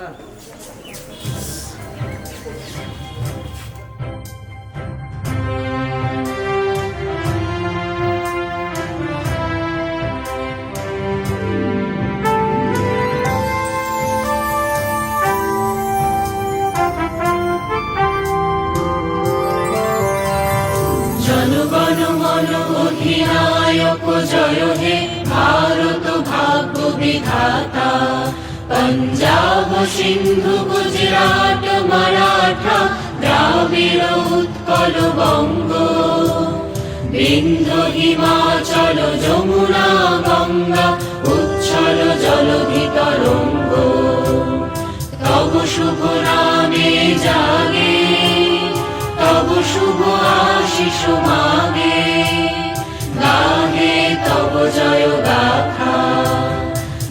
জনগণ মন অধিনায়ক জয় হে ভারত ভাগ্য বিধাতা। পঞ্জাব সিন্ধু গুজরাট মারাঠা দ্রাবিড় উৎকল বঙ্গ, বিন্ধ্য হিমাচল যমুনা গঙ্গা উচ্ছল জলধি তরঙ্গ। তব শুভ নামে জাগে, তব শুভ আশিস মাগে, গাহে তব জয় গাথা।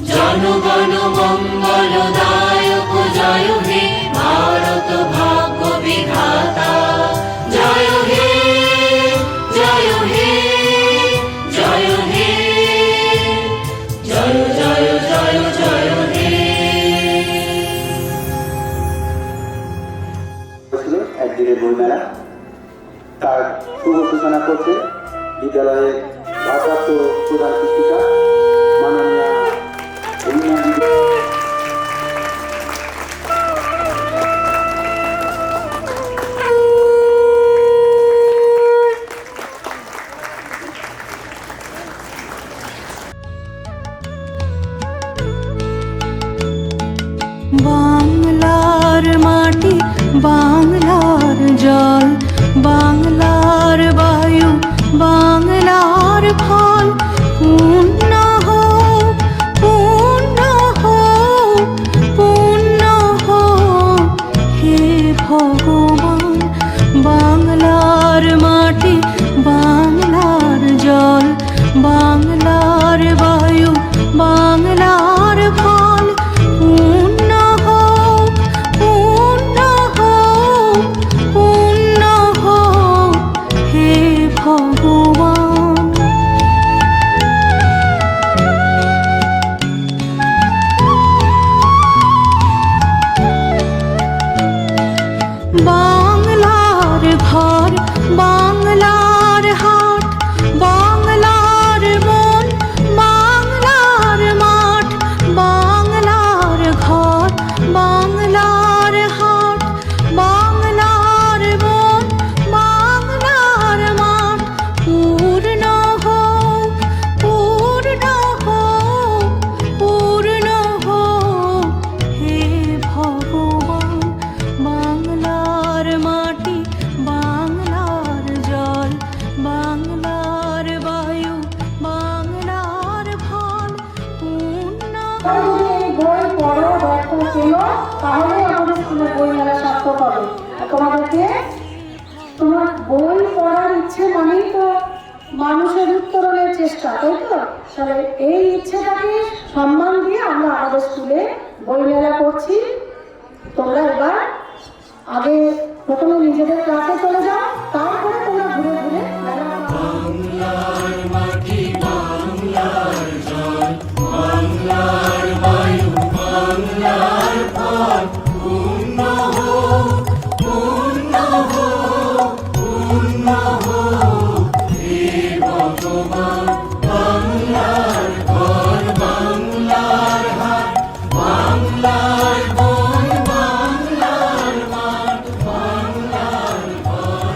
জনগণ মঙ্গল দায়ক জয় হে ভারত ভাগ্য বিধাতা। জয় হে জয় হে জয় হে, জয় জয় জয় জয় হে। একদিনের বইমেলা, তার শুভ সূচনা করছে বিদ্যালয়ের ভারপ্রাপ্ত প্রধান শিক্ষিকা মাননীয়া বাংলার মাটি, বাংলার জল, বাংলার বায়ু, বাংলার ফল। পূর্ণ হোক, পূর্ণ হোক, পূর্ণ হোক হে ভগবান। বাংলার মাটি, বাংলার জল, বাংলার বায়ু, বাংলার ফল। পূর্ণ হোক, পূর্ণ হোক, পূর্ণ হোক হে ভগবান। বাংলার ঘর, বাংলার হাট, বাংলার মন, বাংলার মাঠ। বাংলার ঘর, বাংলার হাট, বাংলার মন, বাংলার মাঠ। পূর্ণ হোক, পূর্ণ হোক, পূর্ণ হোক হে ভগবান। বাংলার মাটি, বাংলার জল, বাংলার বায়ু, বাংলার ফল। পূর্ণ বই পড়ো, দেখো, চেনো, তাহলে আমাদের স্কুলের বই মেলা সার্থক হবে। তোমাদেরকে তোমার বই পড়ার ইচ্ছে মানেই তো মানুষের উত্তরণের চেষ্টা, তাই তো? তাহলে এই ইচ্ছেটাকে সম্মান দিয়ে আমরা আমাদের স্কুলে বই মেলা করছি। তোমরা এবার আগে প্রথমে নিজেদের ক্লাসে চলে যাও, তারপরে তোমরা ঘুরে ঘুরে মেলা। বাংলার মাটি, বাংলার জল, বাংলার বায়ু, বাংলার ফল। পূর্ণ হোক, পূর্ণ হোক, পূর্ণ হোক হে ভগবান। বাংলার ঘর, বাংলার হাট, বাংলার বন, বাংলার মাঠ, বাংলার ঘর,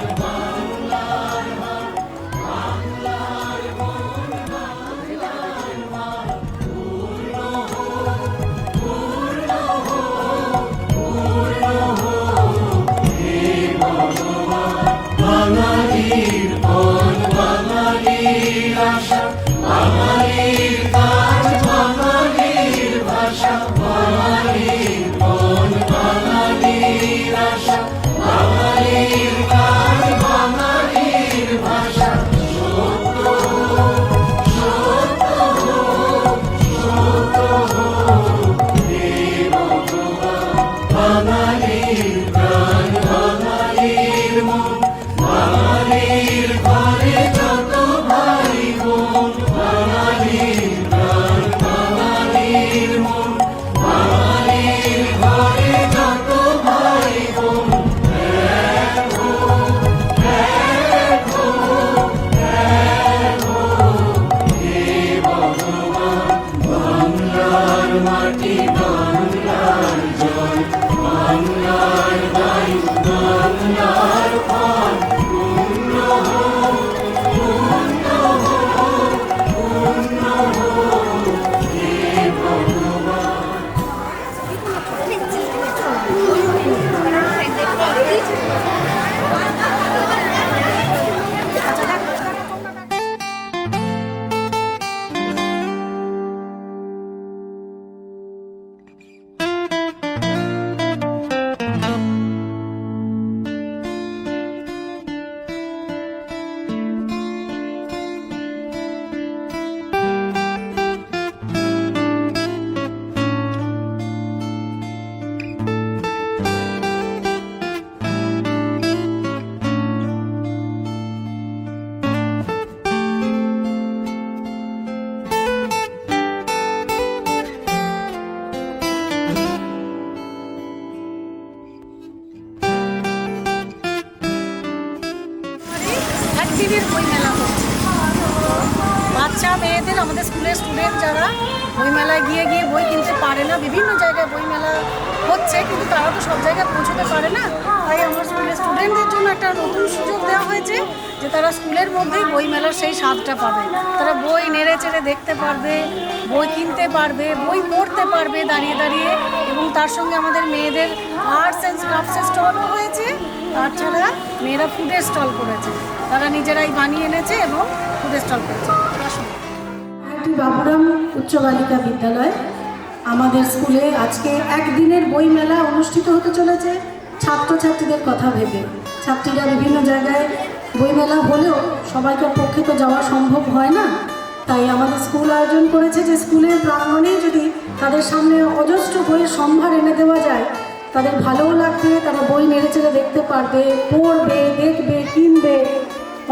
বাংলার জল, বাংলার বায়ু, বাংলার ফল, পূর্ণ হোক, পূর্ণ হোক, পূর্ণ হোক, হে ভগবান। একদিনের বইমেলা হচ্ছে। বাচ্চা মেয়েদের, আমাদের স্কুলের স্টুডেন্ট যারা বইমেলায় গিয়ে গিয়ে বই কিনতে পারে না, বিভিন্ন জায়গায় বইমেলা হচ্ছে কিন্তু তারা তো সব জায়গায় পৌঁছতে পারে না, তাই আমার স্কুলের স্টুডেন্টদের জন্য একটা নতুন সুযোগ দেওয়া হয়েছে যে তারা স্কুলের মধ্যেই বইমেলার সেই স্বাদটা পাবে। তারা বই নেড়ে চেড়ে দেখতে পারবে, বই কিনতে পারবে, বই পড়তে পারবে দাঁড়িয়ে দাঁড়িয়ে, এবং তার সঙ্গে আমাদের মেয়েদের আর্টস অ্যান্ড ক্রাফটসের স্টলও হয়েছে। তাছাড়া মেয়েরা ফুডের স্টল করেছে, তারা নিজেরাই বানিয়ে এনেছে এবং ফুডের স্টল করেছে। আইটি বাবুরাম উচ্চ বালিকা বিদ্যালয় আমাদের স্কুলে আজকে একদিনের বই মেলা অনুষ্ঠিত হতে চলেছে ছাত্রছাত্রীদের কথা ভেবে। ছাত্রীরা বিভিন্ন জায়গায় বইমেলা হলেও সবাইকার পক্ষে তো যাওয়া সম্ভব হয় না, তাই আমাদের স্কুল আয়োজন করেছে যে স্কুলের প্রাঙ্গণে যদি তাদের সামনে অজস্র বইয়ের সম্ভার এনে দেওয়া যায় তাদের ভালোও লাগবে, তারা বই নেড়ে চেড়ে দেখতে পারবে, পড়বে, দেখবে, কিনবে,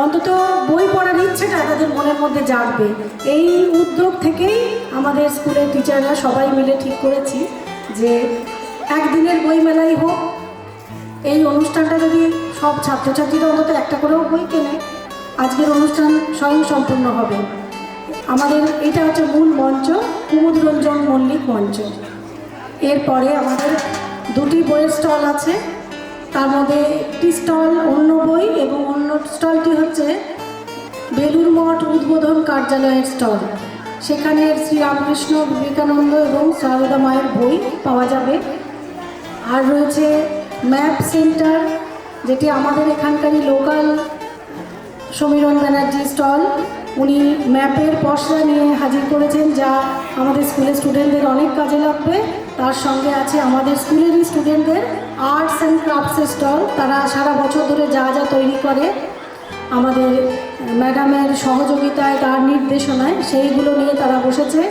অন্তত বই পড়ার ইচ্ছেটা তাদের মনের মধ্যে জাগবে। এই উদ্যোগ থেকেই আমাদের স্কুলের টিচাররা সবাই মিলে ঠিক করেছি যে একদিনের বই মেলাই হোক। এই অনুষ্ঠানটা যদি সব ছাত্রছাত্রীরা অন্তত একটা করেও বই কেনে, আজকের অনুষ্ঠান স্বয়ং সম্পূর্ণ হবে। আমাদের এটা হচ্ছে মূল মঞ্চ, কুমুদরঞ্জন মল্লিক মঞ্চ। এরপরে আমাদের দুটি বইয়ের স্টল আছে, তার মধ্যে একটি স্টল অন্য বই এবং অন্য স্টলটি হচ্ছে বেলুর মঠ উদ্বোধন কার্যালয়ের স্টল। সেখানে শ্রীরামকৃষ্ণ, বিবেকানন্দ এবং সারদা মায়ের বই পাওয়া যাবে। আর রয়েছে ম্যাপ সেন্টার, যেটি আমাদের এখানকারই লোকাল সমীরণ ব্যানার্জি স্টল। উনি ম্যাপের পসরা নিয়ে হাজির করেছেন, যা আমাদের স্কুলের স্টুডেন্টদের অনেক কাজে লাগবে। তার সঙ্গে আছে আমাদের স্কুলেরই স্টুডেন্টদের আর্টস অ্যান্ড ক্রাফটসের স্টল। তারা সারা বছর ধরে যা যা তৈরি করে আমাদের ম্যাডামের সহযোগিতায়, তার নির্দেশনায়, সেইগুলো নিয়ে তারা বসেছে।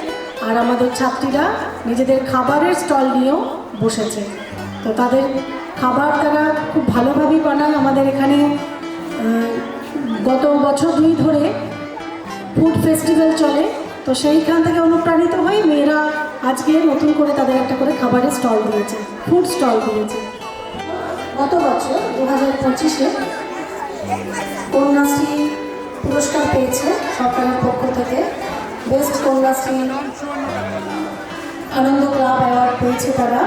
আর আমাদের ছাত্রীরা নিজেদের খাবারের স্টল নিয়েও বসেছে। তো তাদের খাবার তারা খুব ভালোভাবেই বানায়। আমাদের এখানে গত বছর 2 ধরে ফুড ফেস্টিভ্যাল চলে, তো সেইখান থেকে অনুপ্রাণিত হয়ে মেয়েরা আজকে নতুন করে তাদের একটা করে খাবারের স্টল দিয়েছে, ফুড স্টল দিয়েছে। গত বছর 2025-এ কন্যাশ্রী পুরস্কার পেয়েছে সরকারের পক্ষ থেকে। বেস্ট কন্যাশ্রী আনন্দ ক্লাব অ্যাওয়ার্ড পেয়েছে তারা,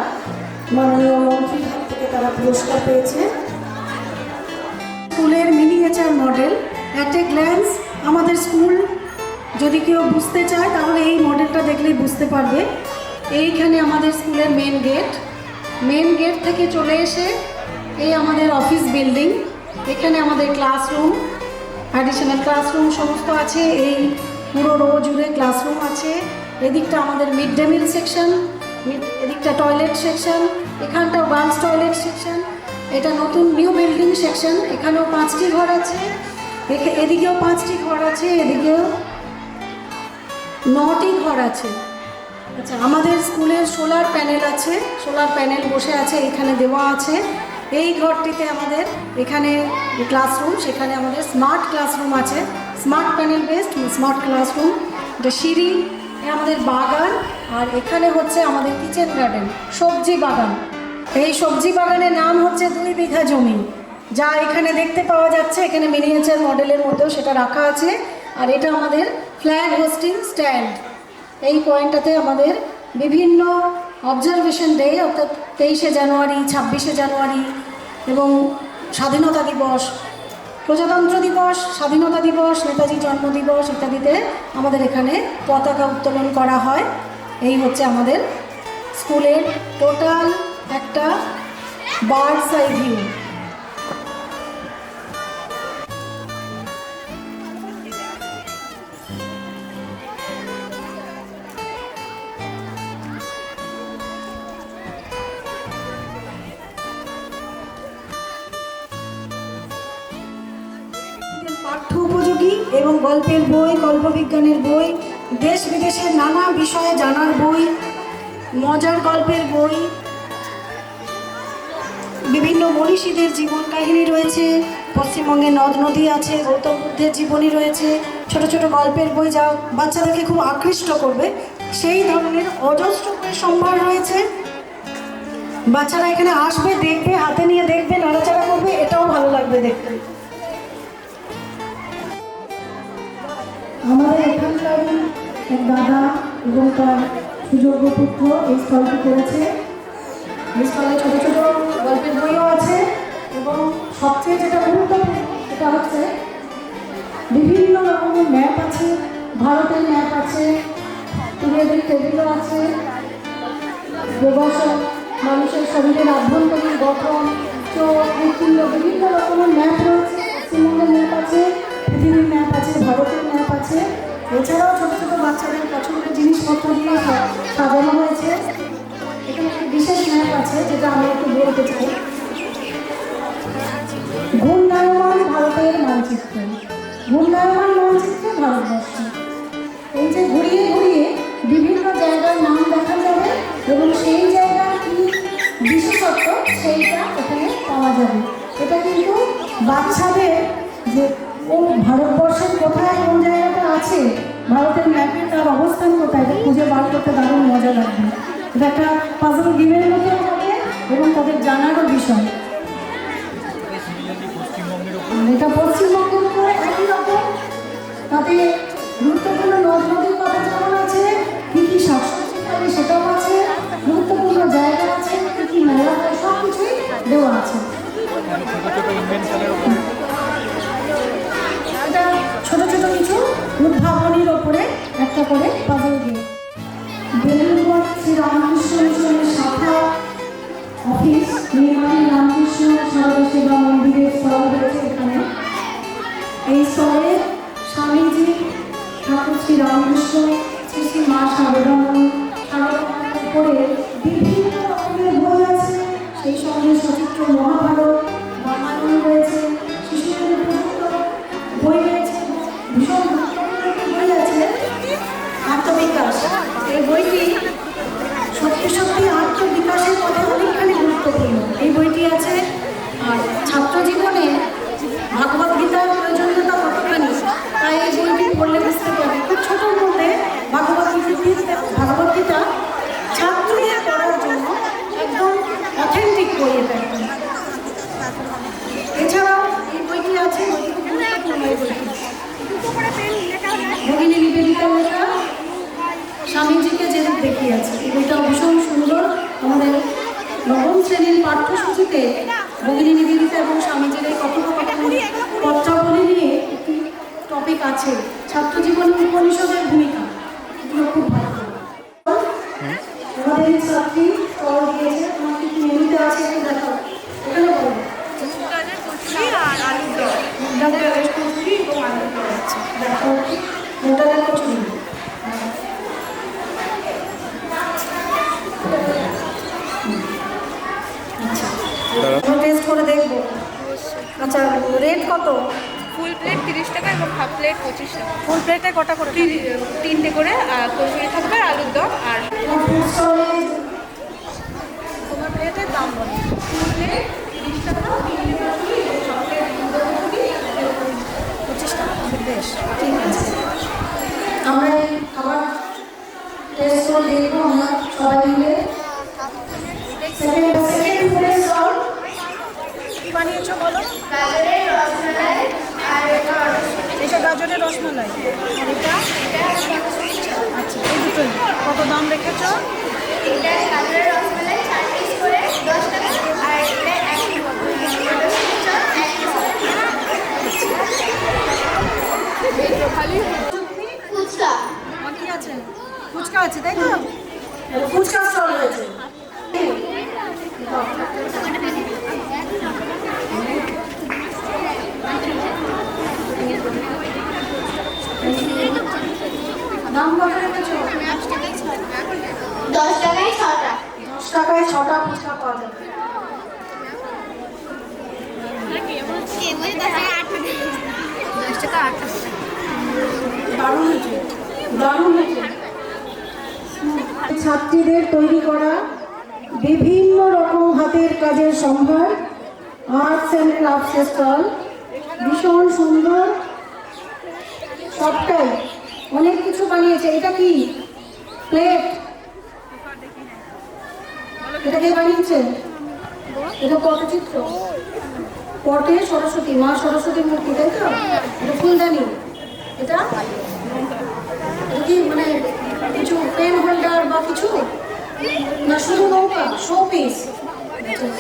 মাননীয় মন্ত্রীর হাত থেকে তারা পুরস্কার পেয়েছে। স্কুলের miniature model at a glance. আমাদের স্কুল যদি কেউ বুঝতে চায় তাহলে এই মডেলটা দেখলেই বুঝতে পারবে। এইখানে আমাদের স্কুলের মেন গেট থেকে চলে এসে এই আমাদের অফিস বিল্ডিং, এখানে আমাদের ক্লাসরুম, অ্যাডিশনাল ক্লাসরুম সমস্ত আছে। এই পুরো রো জুড়ে ক্লাসরুম আছে। এদিকটা আমাদের মিড ডে মিল সেকশন, এদিকটা টয়লেট সেকশন, এখানটাও গার্লস টয়লেট সেকশন। এটা নতুন নিউ বিল্ডিং সেকশন, এখানেও 5টি ঘর আছে, এদিকেও 5টি ঘর আছে, এদিকেও 9টি ঘর আছে। আচ্ছা, আমাদের স্কুলের সোলার প্যানেল আছে, সোলার প্যানেল বসে আছে, এখানে দেওয়া আছে। এই ঘরটিতে আমাদের এখানে ক্লাসরুম, সেখানে আমাদের স্মার্ট ক্লাসরুম আছে, smart panel based smart classroom. এটা সিঁড়ি, আমাদের বাগান, আর এখানে হচ্ছে আমাদের কিচেন গার্ডেন, সবজি বাগান। এই সবজি বাগানের নাম হচ্ছে 2 বিঘা জমি, যা এখানে দেখতে পাওয়া যাচ্ছে। এখানে মিনিয়েচার মডেলের মধ্যেও সেটা রাখা আছে। আর এটা আমাদের ফ্ল্যাগ হোস্টিং স্ট্যান্ড। এই পয়েন্টটাতে আমাদের বিভিন্ন অবজারভেশন ডে অর্থাৎ 23শে জানুয়ারি, 26শে জানুয়ারি এবং স্বাধীনতা দিবস, প্রজাতন্ত্র দিবস, স্বাধীনতা দিবস, নেতাজি জন্মদিবস ইত্যাদিতে আমাদের এখানে পতাকা উত্তোলন করা হয়। এই হচ্ছে আমাদের স্কুলের টোটাল একটা বার্ডস আই ভিউ। পাঠ্য উপযোগী এবং গল্পের বই, কল্পবিজ্ঞানের বই, দেশ বিদেশের নানা বিষয়ে জানার বই, মজার গল্পের বই, বিভিন্ন মনীষীদের জীবন কাহিনী রয়েছে, পশ্চিমবঙ্গে নদ নদী আছে, গৌতম বুদ্ধের জীবনী রয়েছে, ছোট ছোট গল্পের বই যা বাচ্চাদেরকে খুব আকৃষ্ট করবে সেই ধরনের অজস্র বই সম্ভার রয়েছে। বাচ্চারা এখানে আসবে, দেখবে, হাতে নিয়ে দেখবে, নাড়াচাড়া করবে, এটাও ভালো লাগবে দেখতে। আমাদের এখানকার এক দাদা এবং তার সুযোগ্য পুত্র এই স্টলটি করেছে। এই স্টলে ছোটো ছোটো গল্পের বইও আছে এবং সবচেয়ে যেটা গুরুত্বপূর্ণ সেটা হচ্ছে বিভিন্ন রকমের ম্যাপ আছে, ভারতের ম্যাপ আছে, ইংরেজির টেবিলও আছে, যোগাসন, মানুষের শরীরের আভ্যন্তরীণ গঠন, চোখ, হৃৎপিণ্ড, বিভিন্ন রকমের ম্যাপ রয়েছে। পশ্চিমবঙ্গের ম্যাপ আছে, পৃথিবীর ম্যাপ আছে, ভারতের ম্যাপ আছে। এছাড়াও ছোটো ছোটো বাচ্চাদের পছন্দের জিনিসপত্র দিয়ে সাজানো হয়েছে। এখানে একটি বিশেষ ম্যাপ আছে যেটা আমি একটু বলতে চাই। ঘূর্ণায়মান ভারতের মানচিত্র, ঘূর্ণায়মান মানচিত্রে ভারতবর্ষ। এই যে ঘুরিয়ে ঘুরিয়ে বিভিন্ন জায়গার নাম দেখা যাবে এবং সেই জায়গার কি বিশেষত্ব সেইটা এখানে পাওয়া যাবে। এটা কিন্তু বাচ্চাদের যে ও ভারতবর্ষের কোথায় কোন জায়গাটা আছে, ভারতের ম্যাপে তার অবস্থান কোথায়, এটা খুঁজে বার করতে দারুণ মজা লাগবে। এটা একটা পাজল গেমের মতো হবে এবং তাদের জানারও বিষয়। এটা পশ্চিমবঙ্গের উপরে একই রকম, তাতে গুরুত্বপূর্ণ নদ নদীর কথা যেমন আছে, কী কী শাকসবজি খাবে সেটাও আছে, গুরুত্বপূর্ণ জায়গা আছে, কী কী মেলা হয় সব কিছুই দেওয়া আছে। এটা ছোটো ছোটো কিছু উদ্ভাবনীর ওপরে একটা করে পাজল গেম। বেলুড়মঠ শ্রী রামকৃষ্ণ মিশনের শাখা অফিস, নির্মাণী রামকৃষ্ণ সারদা সেবা মন্দিরের স্থল রয়েছে এখানে। এই স্থলে স্বামীজি, ঠাকুর শ্রী রামকৃষ্ণ, শ্রী শ্রী মা সারদাময়ী উপরে বিভিন্ন রকমের বই আছে। সেই সঙ্গে সচিত্র মহাভারত, রামায়ণ রয়েছে, শিশুদের প্রযুক্ত বই রয়েছে, ভীষণ বই আছে আত্মবিকাশ। এই বইটি সত্যি সত্যি আত্মবিকাশের পথে অনেকখানি গুরুত্বপূর্ণ এই বইটি আছে। আর ছাত্র জীবনে ভাগবত গীতার প্রয়োজনীয়তা কতখানি তাই এই বইটি পড়লে বুঝতে পারবে। খুব ছোটোর মধ্যে ভাগবত গীতা ছাত্রদের পড়ার জন্য একদম অথেন্টিক বই এটা। এছাড়াও এই বইটি আছে, বইটি খুব গুরুত্বপূর্ণ। এই বইটি ভগিনী নিবেদিতা লেখা, স্বামীজিকে যে দেখিয়েছে। এই বইটা ভীষণ সুন্দর। আমাদের নবম শ্রেণীর পাঠ্যসূচিতে ভগিনী নিবেদিতা এবং স্বামীজির এই কথোপকথন পত্রাবলী নিয়ে একটি টপিক আছে, ছাত্র জীবনে উপনিষদের ভূমিকা। এগুলো খুব ভালো। আমাদের ছাত্রী স্টল দিয়েছে, তোমার কি মেনুতে আছে একটু দেখো। এখানে বলো ডাক্তারের কচুরি এবং আলুর দম আছে। দেখো মোটালের কচুরি। টেস্ট করে দেখবো। আচ্ছা, রেট কত? ফুল প্লেট 30 টাকা এবং হাফ প্লেট 25 টাকা। ফুল প্লেটে কটা করে? 3টে করে কচুরি থাকবে, আলুর দম আর তোমার প্লেটের দাম বলো। ফুল প্লেট 30 টাকা, 25 টাকা। বেশ, ঠিক আছে। আমরা এই খাবার টেস্ট করে দেখবো আমরা সবাই মিলে। সেকেন্ড ফুলের স্টল কি বানিয়েছো বলো? এটা গাজরের রসমালাই। আর এটা আচ্ছা, এই দুটোই কত দাম রেখেছো? এটা কালার রসমালাই 4 পিস করে 10 টাকা আর এটা এক ফুচকা কি আছে? ফুচকা আছে, তাই তো? ফুচকা স্টল রয়েছে। দাম কত রেখেছো? 10 টাকায় 6টা 10 টাকায় 6টা ফুচকা পাওয়া যাবে। দারুণ হয়েছে, দারুণ হয়েছে। ছাত্রীদের তৈরি করা বিভিন্ন রকম হাতের কাজের সম্ভার, আর্টস অ্যান্ড ক্রাফটস স্টল, ভীষণ সুন্দর, সবটাই অনেক কিছু বানিয়েছে। এটা কি প্লেট? এটা কে বানিয়েছে? এটা পটচিত্র, পটে সরস্বতী, মা সরস্বতীর মূর্তি, তাই তো? এটা ফুলদানি, এটা কি মানে কিছু পেন হোল্ডার বা কিছু না, শুধু নৌকা শো পিস।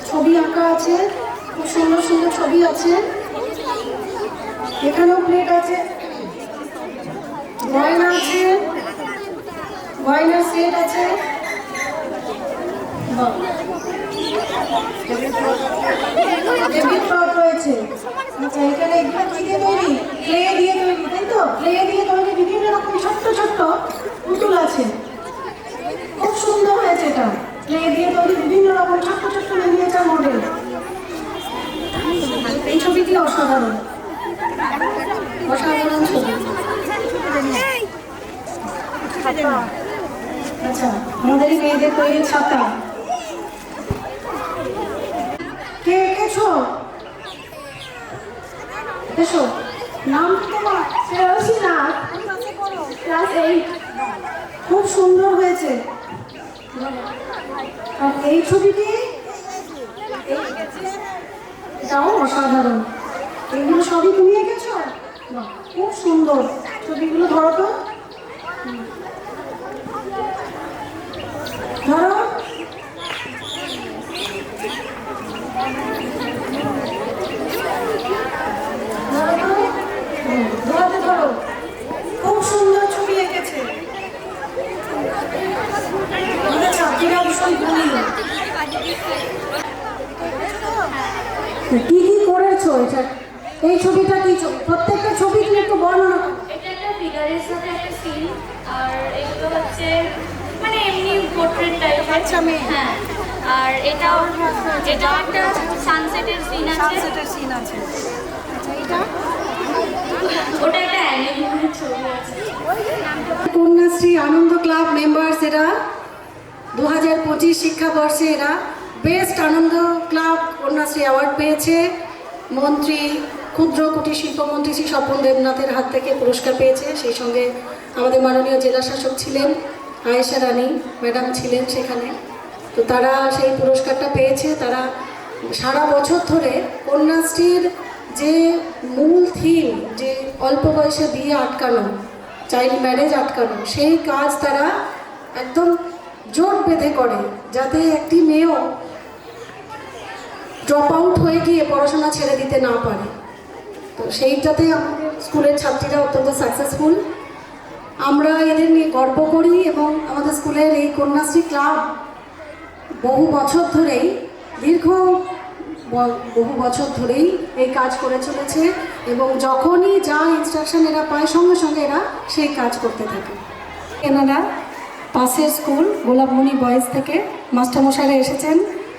ছবি আঁকা আছে, খুব সুন্দর সুন্দর ছবি আছে। এখানেও প্লেট আছে, গয়না আছে, গয়নার সেট আছে। টেবিল ক্লথ রয়েছে। আচ্ছা, এখানে এগুলো কি দিয়ে তৈরি? ক্লে দিয়ে তৈরি, তাই তো? ক্লে দিয়ে তৈরি বিভিন্ন রকম ছোট্ট ছোট্ট পুতুল আছে, খুব সুন্দর হয়েছে। এটা ক্লে দিয়ে তৈরি বিভিন্ন রকম ছোট্ট ছোট্ট মিনিয়েচার মডেল। এই ছবিটি অসাধারণ, অসাধারণ ছবি। আচ্ছা, আমাদের মেয়েদের তৈরি ছাতা। কে এঁকেছো? এসো, নাম কি তোমার? শ্রেয়সীনা, ক্লাস 8। খুব সুন্দর হয়েছে। আর এই ছবিটি, এটাও অসাধারণ। এগুলো সবই তুমি এঁকেছো? বাহ, খুব সুন্দর। ছবিগুলো ধরো তো, ধরো। ধরো ধরো, খুব সুন্দর ছবি এঁকেছে। আমাদের ছাত্রীরা ভীষণ গুণী। কি কি করেছো? এটা এই ছবিটা কি? প্রত্যেকটা ছবি তুমি একটু বর্ণনা করো। এটা একটা ফিগারের সাথে একটা সিন, আর এগুলো হচ্ছে মানে এমনি পোর্ট্রেট টাইপ। আচ্ছা, মেয়ে। হ্যাঁ, আর এটাও একটা সানসেটের সিন আছে। সানসেটের সিন আছে। আচ্ছা, এটা ওটা একটা অ্যানিমেটেড ছবি আছে। কন্যাশ্রী আনন্দ ক্লাব মেম্বার্স, এরা 2025 শিক্ষাবর্ষে এরা বেস্ট আনন্দ ক্লাব কন্যাশ্রী অ্যাওয়ার্ড পেয়েছে। মন্ত্রী, ক্ষুদ্র কুটির শিল্পমন্ত্রী শ্রী স্বপন দেবনাথের হাত থেকে পুরস্কার পেয়েছে। সেই সঙ্গে আমাদের মাননীয় জেলা শাসক ছিলেন, আয়েশা রানী ম্যাডাম ছিলেন সেখানে। তো তারা সেই পুরস্কারটা পেয়েছে। তারা সারা বছর ধরে কন্যাশ্রীর যে মূল থিম, যে অল্প বয়সে বিয়ে আটকানো, চাইল্ড ম্যারেজ আটকানো, সেই কাজ তারা একদম জোট বেঁধে করে, যাতে একটি মেয়েও ড্রপ আউট হয়ে গিয়ে পড়াশোনা ছেড়ে দিতে না পারে। তো সেইটাতে আমাদের স্কুলের ছাত্রীরা অত্যন্ত সাকসেসফুল। আমরা এদের নিয়ে গর্ব করি এবং আমাদের স্কুলের এই কন্যাশ্রী ক্লাব বহু বছর ধরেই, বহু বছর ধরেই এই কাজ করে চলেছে এবং যখনই যা ইনস্ট্রাকশন এরা পায় সঙ্গে সঙ্গে এরা সেই কাজ করতে থাকে। এনারা পাশের স্কুল গোলাপমণি বয়েজ থেকে মাস্টারমশাইরা এসেছেন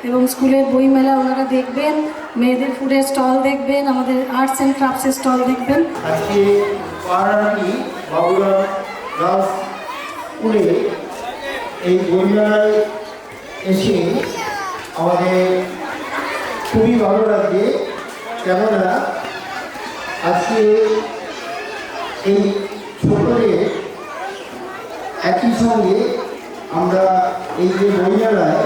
এবং স্কুলের বইমেলা ওনারা দেখবেন, মেয়েদের ফুডের স্টল দেখবেন, আমাদের আর্টস অ্যান্ড ক্রাফটসের স্টল দেখবেন। আজকে পাড়াটি বাবুরা গার্লস স্কুলে এই বইমেলায় এসে আমাদের খুবই ভালো লাগছে। কেননা আজকে এই ছোটদের একই সঙ্গে আমরা এই যে বইমেলায়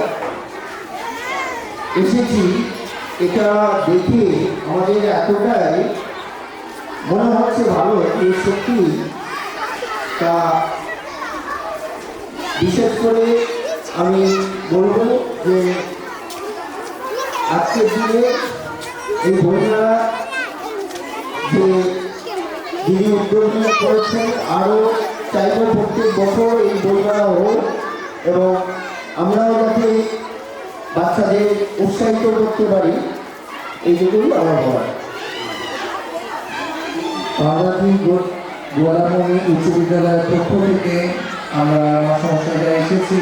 এসেছি, এটা দেখে আমাদের এতটাই মনে হচ্ছে ভালো যে সত্যি তা, বিশেষ করে আমি বলবো যে আজকের দিনে এই বইমেলা যে যিনি উদ্যোগ করেছেন আরও চাইব প্রত্যেক বছর এই বইমেলা হোক এবং আমরাও যাতে বাচ্চাদের উৎসাহিত করতে পারি এইটুকুই আমার বলা। পাহাড়াটি গোয়ালামণি উচ্চ বিদ্যালয়ের পক্ষ থেকে আমরা আমার সংস্থায় এসেছি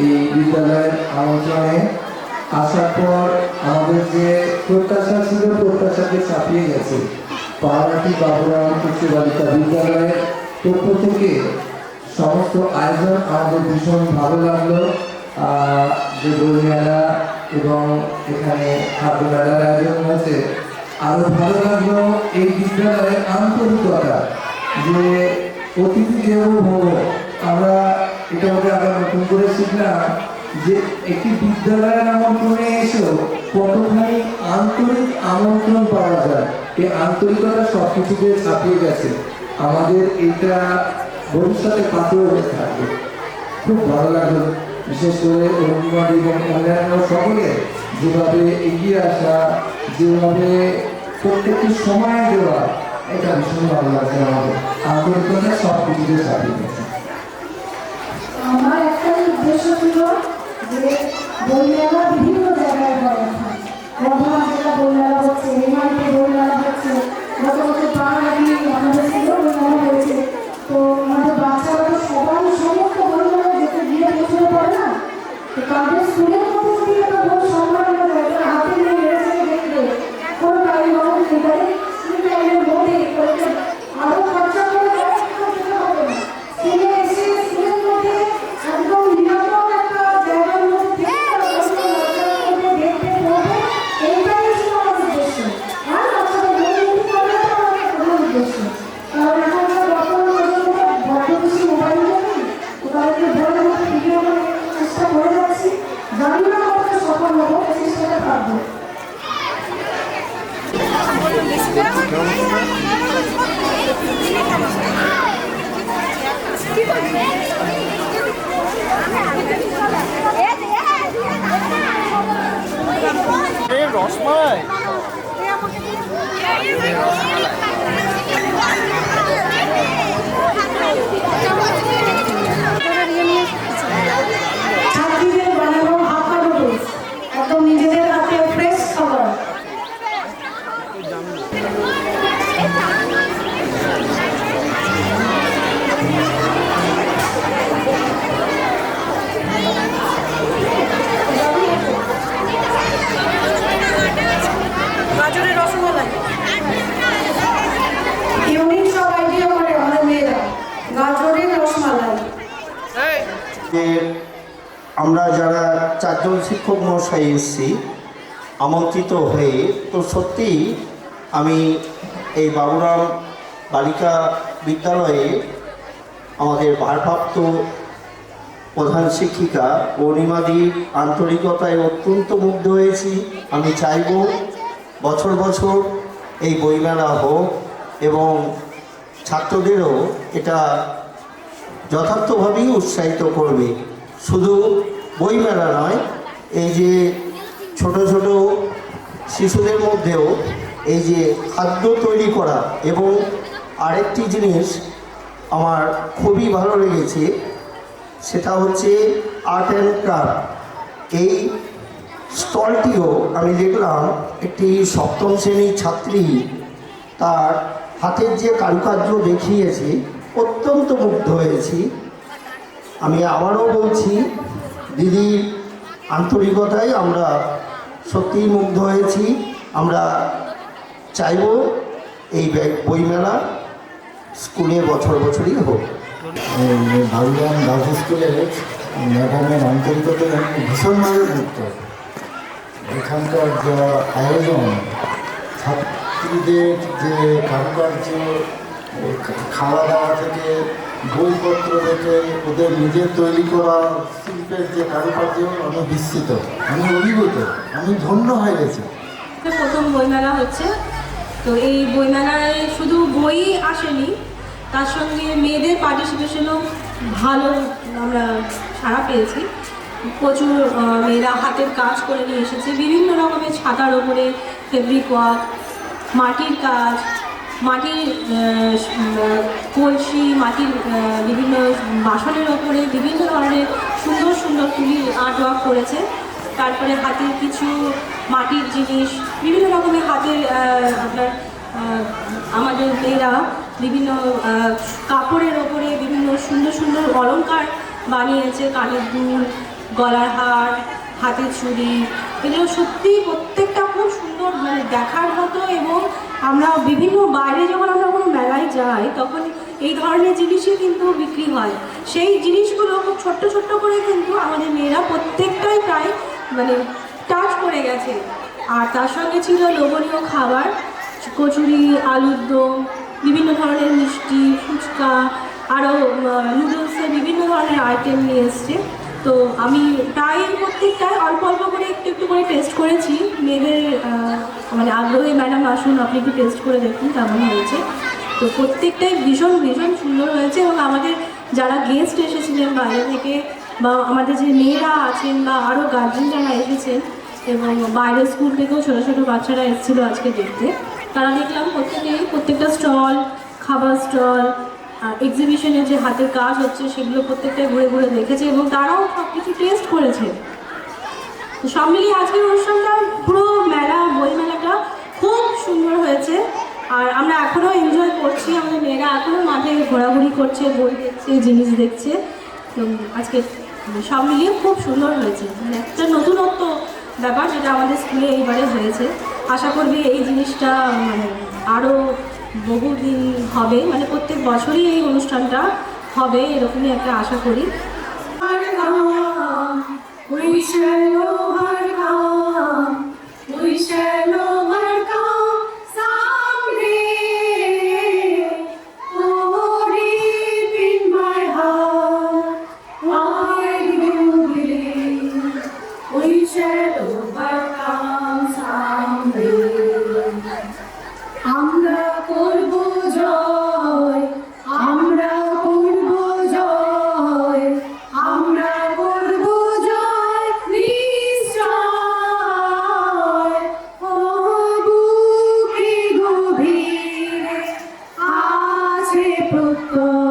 এই বিদ্যালয়ের আমন্ত্রণে। আসার পর আমাদের যে প্রত্যাশা ছিল প্রত্যাশাকে ছাপিয়ে গেছে। পাহাড়াটি বাবুরাম উচ্চ বালিকা বিদ্যালয়ের পক্ষ থেকে সমস্ত আয়োজন আমাদের ভীষণ ভালো লাগলো। যে বই মেলা এবং এখানে খাদ্য মেলার আয়োজন হয়েছে আরো ভালো লাগলো। এই বিদ্যালয়ের আন্তরিকতা যে অতিথি দেব ভব, আমরা এটা আবার নতুন করে শিখলাম যে একটি বিদ্যালয়ের আমন্ত্রণে এসেও কতখানি আন্তরিক আমন্ত্রণ পাওয়া যায়। এই আন্তরিকতা সব কিছুতে ছাপিয়ে গেছে। আমাদের এটা ভবিষ্যতে পাথর হয়ে থাকবে। খুব ভালো লাগলো, বিশেষ করে অভিভাবক এবং অন্যান্য সকলে যেভাবে এগিয়ে আসা, যেভাবে প্রত্যেকটি সময় দেওয়া, এটা ভীষণ ভালো লাগছে। আমাদের আন্তরিকতা সব কিছুতে ছাপিয়ে গেছে। আমার একটাই উদ্দেশ্য ছিল যে বইমেলা বিভিন্ন জায়গায় হয় এখন। বর্ধমান জেলা বইমেলা হচ্ছে, রেমারিতে বইমেলা হচ্ছে, গত বছর পাহাড়াটি আমাদের ছিল বইমেলা হয়েছে। তো আমাদের বাচ্চারা তো সবাই সমস্ত বইমেলা যেতে গিয়ে পৌঁছতে পারে না। তো তাদের স্কুলের মধ্যে যদি একটা বই সম্মান করে একটা হাতে নিয়ে এসে দেখবে কোনো টাইম হবে সেটাই স্কুল টাইমের মধ্যে আরও খরচা করে করতে হবে না। স্কুলে এসে স্কুলের মধ্যে একদম নিরাপদ একটা জায়গার মধ্যে দেখতে পড়বে, এইটাই ছিল আমার উদ্দেশ্য। আর বাচ্চাদের বই নিতে পারলে তো আমাদের প্রধান উদ্দেশ্য। কারণ এখনকার বর্তমান প্রজন্মটা বড্ড বেশি মোবাইল নেই, তাদেরকে বইয়ের মধ্যে ভিডিও করে চেষ্টা করে যাচ্ছি। জানি না কতটা সফল হবো, চেষ্টাটা থাকবো। রসমালাই ছাত্রীদের বানানো হাক্কা নুডলস, একদম নিজেদের হাতে ফ্রেশ খাবার। গাজরের রসমালাই ইউনিক সব আইডিয়া করে আমাদের মেয়েরা। গাজরের রসমালাই যে আমরা যারা চারজন শিক্ষক মহাশয় এসেছি আমন্ত্রিত হয়ে, তো সত্যিই আমি এই বাবুরাম বালিকা বিদ্যালয়ে আমাদের ভারপ্রাপ্ত প্রধান শিক্ষিকা অনিমাদির আন্তরিকতায় অত্যন্ত মুগ্ধ হয়েছি। আমি চাইব বছর বছর এই বইমেলা হোক এবং ছাত্রদেরও এটা যথার্থভাবেই উৎসাহিত করবে। শুধু বইমেলা নয়, এই যে ছোট ছোট শিশুদের মধ্যেও এই যে খাদ্য তৈরি করা, এবং আরেকটি জিনিস আমার খুবই ভালো লেগেছে, সেটা হচ্ছে আর্ট অ্যান্ড ক্রাফট। এই স্টলটিও আমি দেখলাম একটি সপ্তম শ্রেণীর ছাত্রী তার হাতের যে কারুকার্য দেখিয়েছে, অত্যন্ত মুগ্ধ হয়েছি। আমি আবারও বলছি, দিদির আন্তরিকতায় আমরা সত্যিই মুগ্ধ হয়েছি। আমরা চাইব এই বইমেলা স্কুলে বছর বছরই হোক। বাবুরাম গার্লস স্কুলের ম্যাডামের আন্তরিকতা ভীষণভাবে মুক্ত। এখানকার যা আয়োজন, ছাত্রীদের যে কারুকার্য, খাওয়া দাওয়া থেকে বইপত্র দেখে ওদের নিজের তৈরি করা শিল্পের যে কারুকার্য, আমি বিস্মিত, আমি অভিভূত, আমি ধন্য হয়ে গেছি। প্রথম বইমেলা হচ্ছে, তো এই বইমেলায় শুধু বই আসেনি, তার সঙ্গে মেয়েদের পার্টিসিপেশনও ভালো আমরা সাড়া পেয়েছি। প্রচুর মেয়েরা হাতের কাজ করে নিয়ে এসেছে, বিভিন্ন রকমের ছাতার ওপরে ফেব্রিক ওয়ার্ক, মাটির কাজ, মাটির কলসি, মাটির বিভিন্ন বাসনের ওপরে বিভিন্ন ধরনের সুন্দর সুন্দর তুলি আর্ট ওয়ার্ক করেছে। তারপরে হাতের কিছু মাটির জিনিস, বিভিন্ন রকমের হাতের আপনার আমাদের মেয়েরা বিভিন্ন কাপড়ের ওপরে বিভিন্ন সুন্দর সুন্দর অলংকার বানিয়েছে, কানের দুল, গলার হার, হাতের চুড়ি, এগুলো সত্যিই প্রত্যেকটা খুব সুন্দর, মানে দেখার মতো। এবং আমরা বিভিন্ন বাইরে যখন আমরা কোনো মেলায় যাই তখন এই ধরনের জিনিসই কিন্তু বিক্রি হয়। সেই জিনিসগুলো খুব ছোট্ট ছোট্ট করে কিন্তু আমাদের মেয়েরা প্রত্যেকটাই প্রায় মানে টাচ করে গেছে। আর তার সঙ্গে ছিল লোভনীয় খাবার, কচুরি, আলুর দম, বিভিন্ন ধরনের মিষ্টি, ফুচকা, আরও নুডলসের বিভিন্ন ধরনের আইটেম নিয়ে এসছে। তো আমি প্রায় প্রত্যেকটাই অল্প অল্প করে একটু একটু করে টেস্ট করেছি। মেয়েদের মানে আগ্রহে, ম্যাডাম আসুন আপনি একটু টেস্ট করে দেখুন কেমন হয়েছে। তো প্রত্যেকটাই ভীষণ ভীষণ সুন্দর হয়েছে। এবং আমাদের যারা গেস্ট এসেছিলেন বাইরে থেকে, বা আমাদের যে মেয়েরা আছেন বা আরও গার্জেন যারা এসেছেন, এবং বাইরের স্কুল থেকেও ছোটো ছোটো বাচ্চারা এসেছিলো আজকে দেখতে, তারা দেখলাম প্রত্যেকটা স্টল, খাবার স্টল, এক্সিবিশনের যে হাতের কাজ হচ্ছে সেগুলো প্রত্যেকটা ঘুরে ঘুরে দেখেছে এবং তারাও সব কিছু টেস্ট করেছে। তো সব মিলিয়ে আজকের অনুষ্ঠানটা, পুরো মেলা, বই মেলাটা খুব সুন্দর হয়েছে। আর আমরা এখনও এনজয় করছি, আমাদের মেয়েরা এখনও মাঠে ঘোরাঘুরি করছে, বই দেখছে, জিনিস দেখছে। তো আজকে সব মিলিয়ে খুব সুন্দর হয়েছে, মানে একটা নতুনত্ব ব্যাপার যেটা আমাদের স্কুলে এইবারে হয়েছে। আশা করবি এই জিনিসটা মানে আরও বহুদিন হবে, মানে প্রত্যেক বছরই এই অনুষ্ঠানটা হবে, এরকমই একটা আশা করি। আমরা করব জয়, আমরা করব জয়, আমরা করব জয় নিশ্চয়। ও বুকে গভীরে আছে প্রত্যয়।